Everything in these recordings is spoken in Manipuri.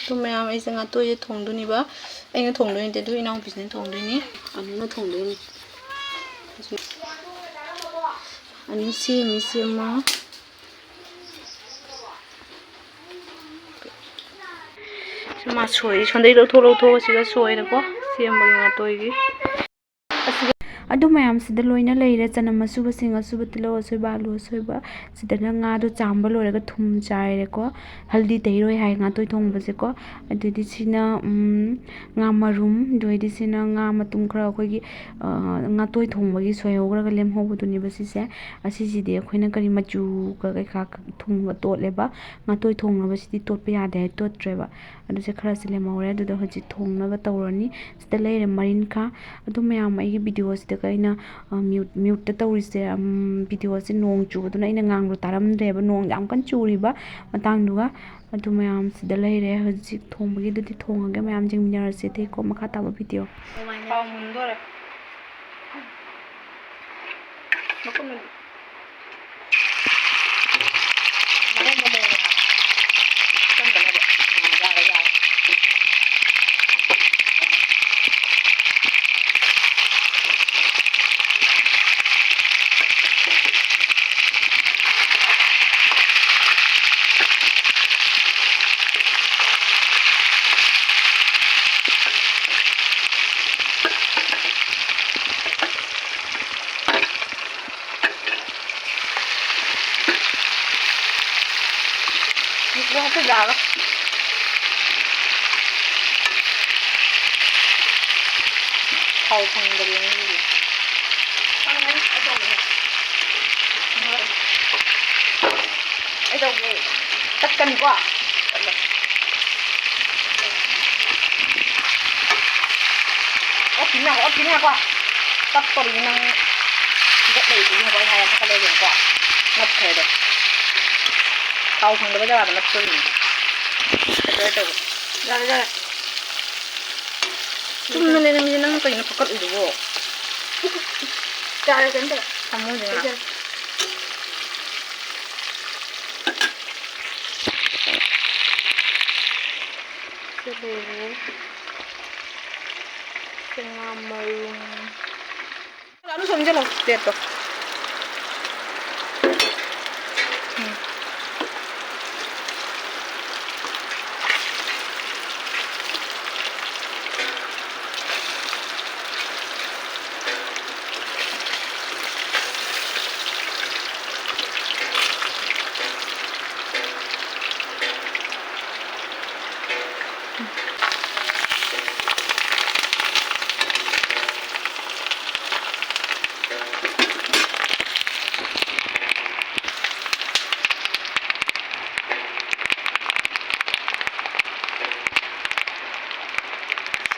또 매ям 이제 nga또이 통도니바 아이가 통도인데도 이나오 비스는 통도니 아니나 통도니 아니 미시마 마 소이 손데로 토로 시가 소이라고 시엠바기 nga또이기 मैम से लोना लेर चनम असुब सिंह असुब तिलो असोब आलू असोब सिदना nga चांब लोरगा थुम चाइरेको हल्दी तैरोय हाय nga तोय थोंबसेको अदुदि सिना nga मरुम दोइदि सिना nga मतुम खरा अखोयगी nga तोय थोंबगी सोयहोग्रगा लेमहोबदुनि बसिसे असिसिदि अखोयना करि मचु का कैखा थुंग तोलेबा nga तोय थोंगबसिदि तोटपा यादे हाय तोट्रेबा अदुसे खरा से लेमहोरे अदुदा हजि थोंगनागा तौरनी सिदा लेरे मरिनखा अदु मैम आइगी वीडियो सिदा कइना म्यूट तौरिसे वीडियो से नोंग चुबदुना इना ngang तारमद्रेबा नोंग याम कन चुरिबा मतंगदुगा अदु मैम सिदा लेरे हजि थोंबगी दुदि थोंगगे मैम जिंग मिनारसे तेको मखा ताबा video मुंदोरे Nó cái già lắm. Hầu phần được như gì? Ở đâu vậy? Tất cân quá. Ốp chín nha quá. Tất có đi năng rất đầy tính của hai cái đây quá. Ngập thế được. Hầu phần được cái là ngập tôi. Itu. Jalan. Cuma nenek nang kayak nak pakai itu wo. Jalan kan? Kamu jangan. Sebelum tengah malam. Lalu sambil jalan dia tu.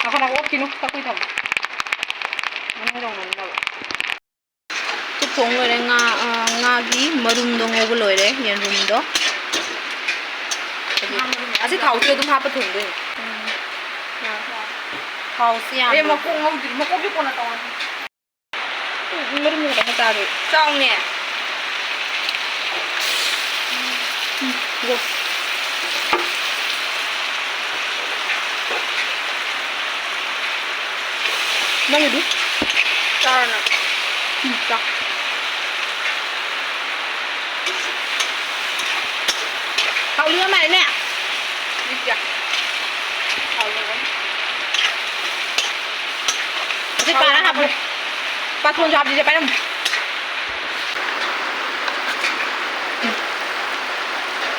Ako na ko kinukta ko ito. Ano daw man daw. Ito thong loire nga gi marum dong ngo loire yan rum do. Asi thau ti dum ha pa thong doi. Thau siam. Eh mako ngau dir mako bi ko na taw. Marum ngo da ta ri. Chong ne. Go. Mana tu? Cara. Tak. Kau lihat mana ni? Lihat. Kau lihat. Jadi parah apa? Patron jawab dia parah.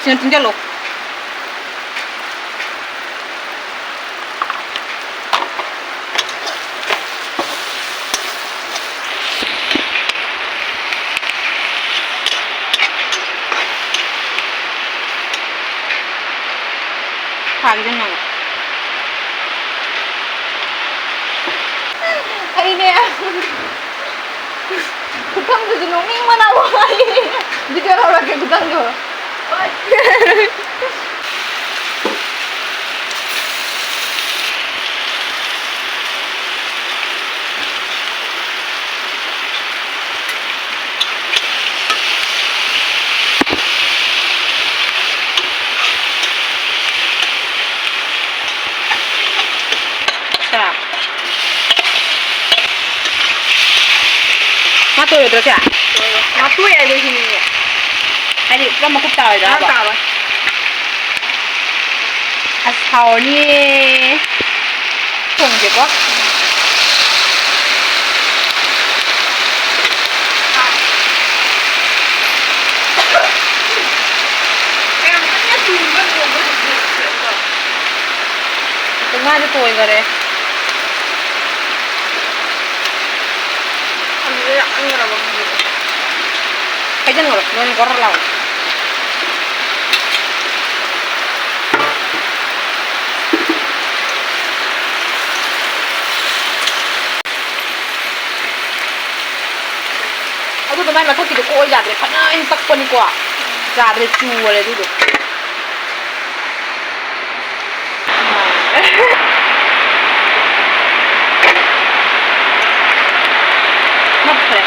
Sini tinggal lo. Kagitan na. Ay niya. Kutang ko sinuming manaway. Hindi ka raw lagi kutang ko. ꯇꯣꯏꯔꯣꯏꯗ꯭ꯔꯣ ꯁꯦ ꯉꯥꯇꯣꯏ ꯍꯥꯏꯗꯣ ꯍꯤꯡꯉꯦ ꯍꯥꯏꯗꯤ ꯄꯨꯔꯥ ꯃꯀꯨꯞ ꯇꯥꯔꯣꯏꯗ꯭ꯔꯥꯕ ꯇꯥꯔꯣꯏ ꯑꯁ ꯍꯥꯎꯔꯅꯤꯌꯦ ꯊꯣꯡꯁꯦꯀꯣ ꯀꯌꯥꯝ ꯀꯟꯅ ꯆꯨꯔꯤꯕ ꯅꯣꯡꯃ ꯉꯥꯁꯦ ꯇꯣꯏꯈꯔꯦ ꯑꯗꯨꯗ ꯌꯥꯝꯟꯈ꯭ꯔꯕ ꯍꯩꯖꯤꯟꯈ꯭ꯔꯣ ꯅꯣꯏ ꯒꯣꯔ ꯂꯥꯎ ꯑꯗꯨꯗꯣ ꯃꯥꯏ ꯃꯊꯛꯀꯤꯗꯣ ꯀꯣꯛꯑ ꯌꯥꯗ꯭ꯔꯦ ꯐꯅ ꯑꯩꯅ ꯇꯛꯄꯅꯤꯀꯣ ꯌꯥꯗ꯭ꯔꯦ ꯆꯨꯈꯔꯦ ꯑꯗꯨꯗꯣ ꯅꯞꯈ꯭ꯔꯦ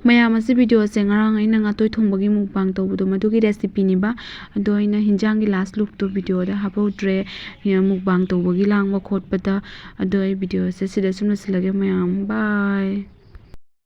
ꯃꯌꯥꯝ ꯑꯁꯤ ꯚꯤꯗꯤꯑꯣꯁꯦ ꯉꯔꯥꯡ ꯑꯩꯅ ꯉꯥꯇꯣꯏ ꯊꯣꯡꯕꯒꯤ ꯃꯨꯛꯕꯥꯡ ꯇꯧꯕꯗꯣ ꯃꯗꯨꯒꯤ ꯔꯦꯁꯤꯄꯤꯅꯤꯕ ꯑꯗꯣ ꯑꯩꯅ ꯍꯤꯟꯖꯥꯡꯒꯤ ꯂꯥꯁ ꯂꯨꯛꯇꯣ ꯚꯤꯗꯤꯑꯣꯗ ꯍꯥꯞꯍꯧꯗ꯭ꯔꯦ ꯃꯨꯛꯕꯥꯡ ꯇꯧꯕꯒꯤ ꯂꯥꯡꯕ ꯈꯣꯠꯄꯗ ꯑꯗꯣ ꯑꯩ ꯚꯤꯗꯤꯑꯣꯁꯦ ꯁꯤꯗ ꯁꯨꯝ ꯂꯣꯏꯁꯤꯜꯂꯒꯦ ꯃꯌꯥꯝ ꯕꯥꯏ